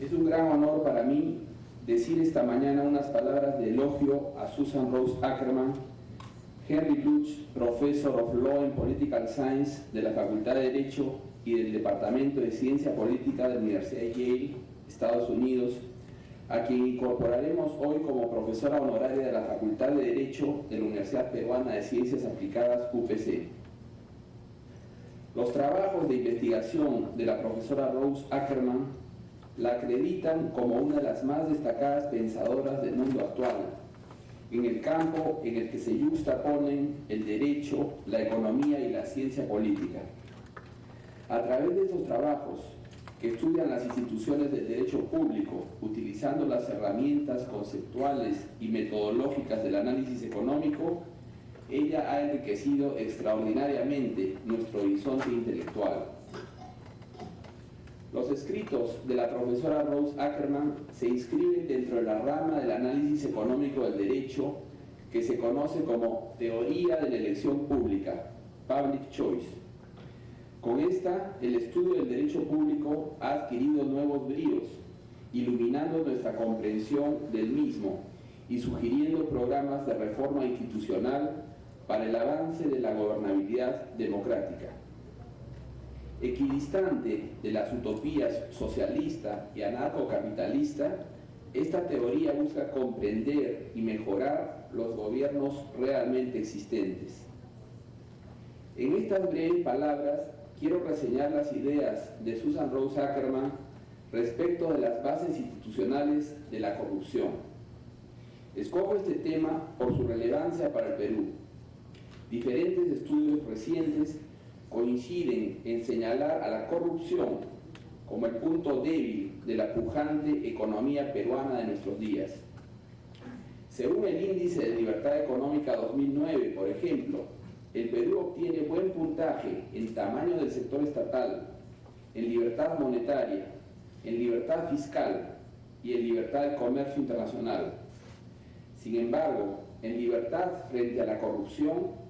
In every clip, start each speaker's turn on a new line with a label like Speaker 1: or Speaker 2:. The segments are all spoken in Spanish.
Speaker 1: Es un gran honor para mí decir esta mañana unas palabras de elogio a Susan Rose Ackerman, Henry Luch, Professor of Law and Political Science de la Facultad de Derecho y del Departamento de Ciencia Política de la Universidad de Yale, Estados Unidos, a quien incorporaremos hoy como profesora honoraria de la Facultad de Derecho de la Universidad Peruana de Ciencias Aplicadas, UPC. Los trabajos de investigación de la profesora Rose Ackerman la acreditan como una de las más destacadas pensadoras del mundo actual, en el campo en el que se yuxtaponen el derecho, la economía y la ciencia política. A través de estos trabajos, que estudian las instituciones del derecho público, utilizando las herramientas conceptuales y metodológicas del análisis económico, ella ha enriquecido extraordinariamente nuestro horizonte intelectual. Los escritos de la profesora Rose Ackerman se inscriben dentro de la rama del análisis económico del derecho que se conoce como teoría de la elección pública, public choice. Con esta, el estudio del derecho público ha adquirido nuevos bríos, iluminando nuestra comprensión del mismo y sugiriendo programas de reforma institucional para el avance de la gobernabilidad democrática. Equidistante de las utopías socialista y anarcocapitalista, esta teoría busca comprender y mejorar los gobiernos realmente existentes. En estas breves palabras, quiero reseñar las ideas de Susan Rose Ackerman respecto de las bases institucionales de la corrupción. Escojo este tema por su relevancia para el Perú. Diferentes estudios recientes coinciden en señalar a la corrupción como el punto débil de la pujante economía peruana de nuestros días. Según el Índice de Libertad Económica 2009, por ejemplo, el Perú obtiene buen puntaje en tamaño del sector estatal, en libertad monetaria, en libertad fiscal y en libertad de comercio internacional. Sin embargo, en libertad frente a la corrupción,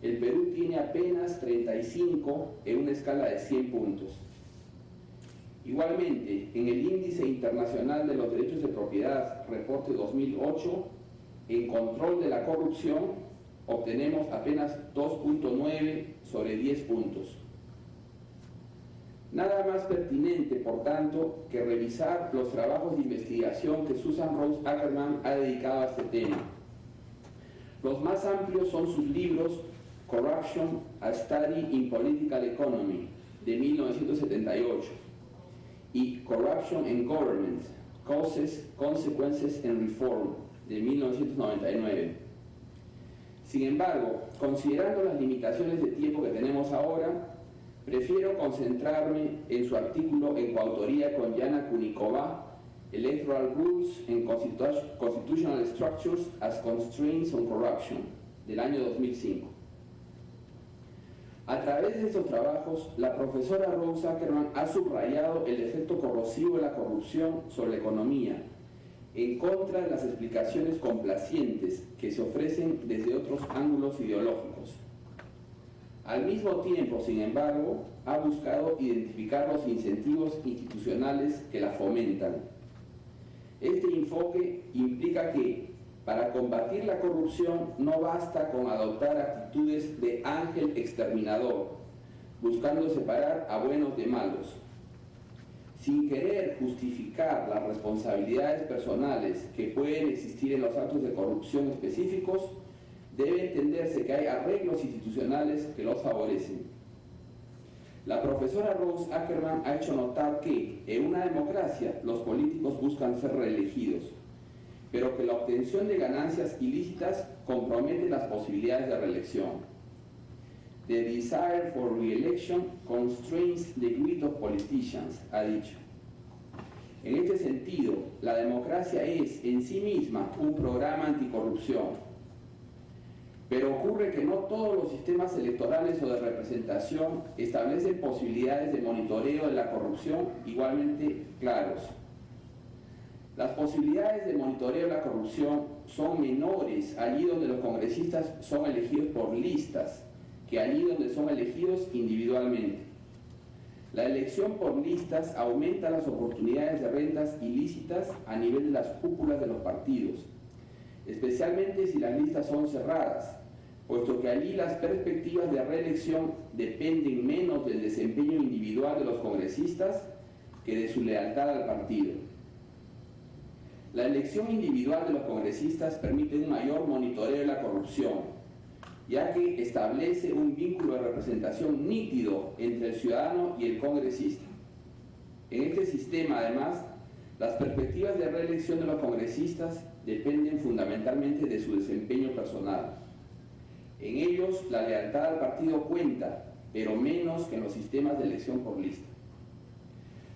Speaker 1: el Perú tiene apenas 35 en una escala de 100 puntos. Igualmente, en el Índice Internacional de los Derechos de Propiedad, reporte 2008, en control de la corrupción, obtenemos apenas 2.9 sobre 10 puntos. Nada más pertinente, por tanto, que revisar los trabajos de investigación que Susan Rose Ackerman ha dedicado a este tema. Los más amplios son sus libros Corruption, a Study in Political Economy, de 1978, y Corruption in Government, Causes, Consequences and Reform, de 1999. Sin embargo, considerando las limitaciones de tiempo que tenemos ahora, prefiero concentrarme en su artículo en coautoría con Yana Kunikova, Electoral Rules and Constitutional Structures as Constraints on Corruption, del año 2005. A través de estos trabajos, la profesora Rose Ackerman ha subrayado el efecto corrosivo de la corrupción sobre la economía, en contra de las explicaciones complacientes que se ofrecen desde otros ángulos ideológicos. Al mismo tiempo, sin embargo, ha buscado identificar los incentivos institucionales que la fomentan. Este enfoque implica que, para combatir la corrupción, no basta con adoptar actitudes de ángel exterminador, buscando separar a buenos de malos. Sin querer justificar las responsabilidades personales que pueden existir en los actos de corrupción específicos, debe entenderse que hay arreglos institucionales que los favorecen. La profesora Rose Ackerman ha hecho notar que, en una democracia, los políticos buscan ser reelegidos, pero que la obtención de ganancias ilícitas compromete las posibilidades de reelección. The desire for re-election constrains the greed of politicians, ha dicho. En este sentido, la democracia es en sí misma un programa anticorrupción. Pero ocurre que no todos los sistemas electorales o de representación establecen posibilidades de monitoreo de la corrupción igualmente claros. Las posibilidades de monitoreo de la corrupción son menores allí donde los congresistas son elegidos por listas que allí donde son elegidos individualmente. La elección por listas aumenta las oportunidades de rentas ilícitas a nivel de las cúpulas de los partidos, especialmente si las listas son cerradas, puesto que allí las perspectivas de reelección dependen menos del desempeño individual de los congresistas que de su lealtad al partido. La elección individual de los congresistas permite un mayor monitoreo de la corrupción, ya que establece un vínculo de representación nítido entre el ciudadano y el congresista. En este sistema, además, las perspectivas de reelección de los congresistas dependen fundamentalmente de su desempeño personal. En ellos, la lealtad al partido cuenta, pero menos que en los sistemas de elección por lista.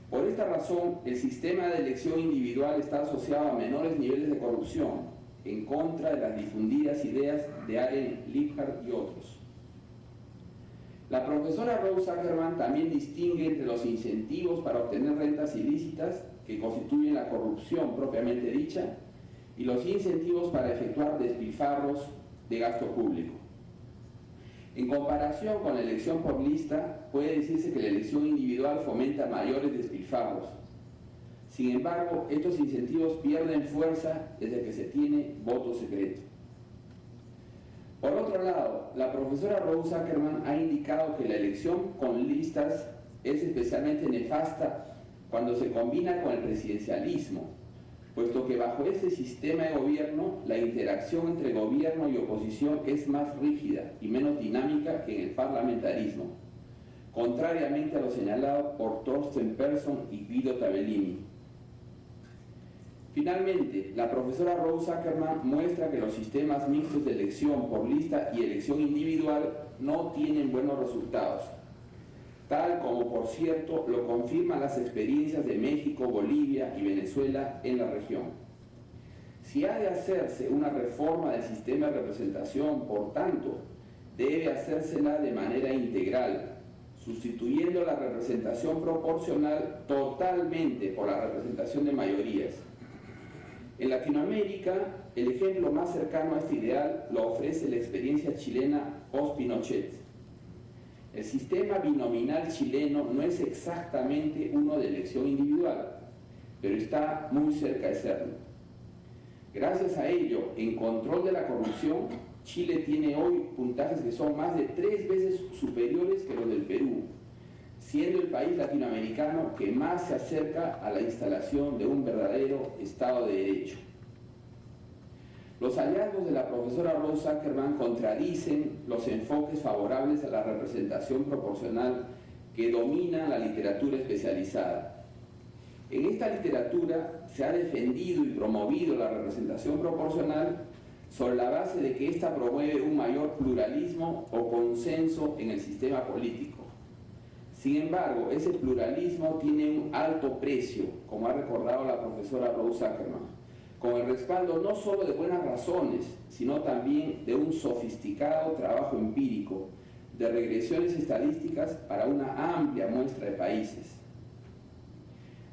Speaker 1: Por esta razón, el sistema de elección individual está asociado a menores niveles de corrupción, en contra de las difundidas ideas de Allen Liebhardt y otros. La profesora Rose Ackerman también distingue entre los incentivos para obtener rentas ilícitas, que constituyen la corrupción propiamente dicha, y los incentivos para efectuar despilfarros de gasto público. En comparación con la elección por lista, puede decirse que la elección individual fomenta mayores despilfarros. Sin embargo, estos incentivos pierden fuerza desde que se tiene voto secreto. Por otro lado, la profesora Rose Ackerman ha indicado que la elección con listas es especialmente nefasta cuando se combina con el presidencialismo, puesto que bajo este sistema de gobierno la interacción entre gobierno y oposición es más rígida y menos dinámica que en el parlamentarismo, contrariamente a lo señalado por Thorsten Persson y Guido Tabellini. Finalmente, la profesora Rose Ackerman muestra que los sistemas mixtos de elección por lista y elección individual no tienen buenos resultados, tal como, por cierto, lo confirman las experiencias de México, Bolivia y Venezuela en la región. Si ha de hacerse una reforma del sistema de representación, por tanto, debe hacérsela de manera integral, sustituyendo la representación proporcional totalmente por la representación de mayorías. En Latinoamérica, el ejemplo más cercano a este ideal lo ofrece la experiencia chilena post-Pinochet. El sistema binominal chileno no es exactamente uno de elección individual, pero está muy cerca de serlo. Gracias a ello, en control de la corrupción, Chile tiene hoy puntajes que son más de 3 veces superiores que los del Perú, siendo el país latinoamericano que más se acerca a la instalación de un verdadero Estado de Derecho. Los hallazgos de la profesora Rose Ackerman contradicen los enfoques favorables a la representación proporcional que domina la literatura especializada. En esta literatura se ha defendido y promovido la representación proporcional sobre la base de que ésta promueve un mayor pluralismo o consenso en el sistema político. Sin embargo, ese pluralismo tiene un alto precio, como ha recordado la profesora Rose Ackerman, con el respaldo no solo de buenas razones, sino también de un sofisticado trabajo empírico, de regresiones estadísticas para una amplia muestra de países.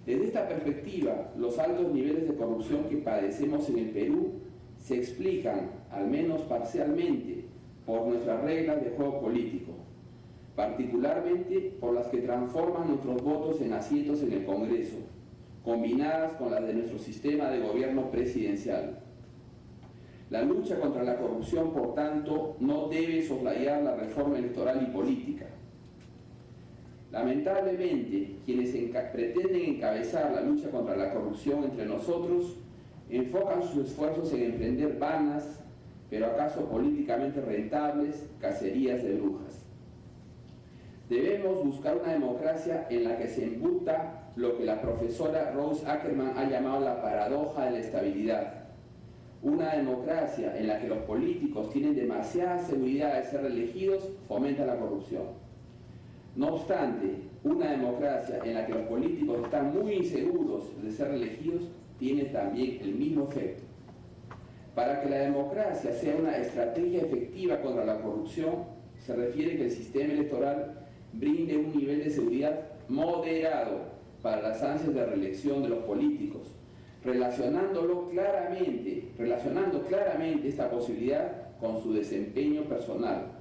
Speaker 1: Desde esta perspectiva, los altos niveles de corrupción que padecemos en el Perú se explican, al menos parcialmente, por nuestras reglas de juego político, particularmente por las que transforman nuestros votos en asientos en el Congreso, combinadas con las de nuestro sistema de gobierno presidencial. La lucha contra la corrupción, por tanto, no debe soslayar la reforma electoral y política. Lamentablemente, quienes pretenden encabezar la lucha contra la corrupción entre nosotros enfocan sus esfuerzos en emprender vanas, pero acaso políticamente rentables, cacerías de brujas. Debemos buscar una democracia en la que se embuta lo que la profesora Rose Ackerman ha llamado la paradoja de la estabilidad. Una democracia en la que los políticos tienen demasiada seguridad de ser elegidos fomenta la corrupción. No obstante, una democracia en la que los políticos están muy inseguros de ser elegidos tiene también el mismo efecto. Para que la democracia sea una estrategia efectiva contra la corrupción, se refiere que el sistema electoral brinde un nivel de seguridad moderado para las ansias de reelección de los políticos, relacionando claramente esta posibilidad con su desempeño personal.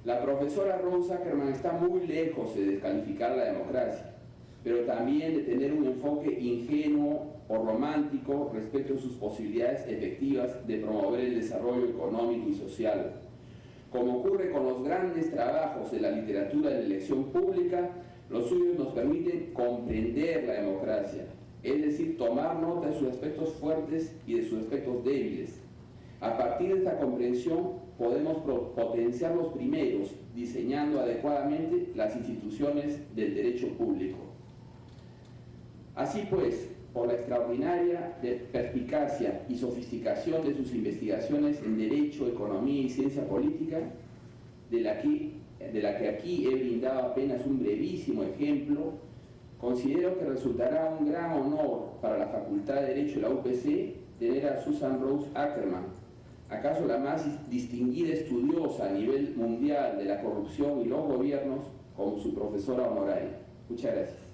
Speaker 1: La profesora Rose Ackerman está muy lejos de descalificar la democracia, pero también de tener un enfoque ingenuo o romántico respecto a sus posibilidades efectivas de promover el desarrollo económico y social. Como ocurre con los grandes trabajos de la literatura de la elección pública, los suyos nos permiten comprender la democracia, es decir, tomar nota de sus aspectos fuertes y de sus aspectos débiles. A partir de esta comprensión podemos potenciar los primeros, diseñando adecuadamente las instituciones del derecho público. Así pues, por la extraordinaria perspicacia y sofisticación de sus investigaciones en Derecho, Economía y Ciencia Política, de la que aquí he brindado apenas un brevísimo ejemplo, considero que resultará un gran honor para la Facultad de Derecho de la UPC tener a Susan Rose Ackerman, acaso la más distinguida estudiosa a nivel mundial de la corrupción y los gobiernos, como su profesora honoraria. Muchas gracias.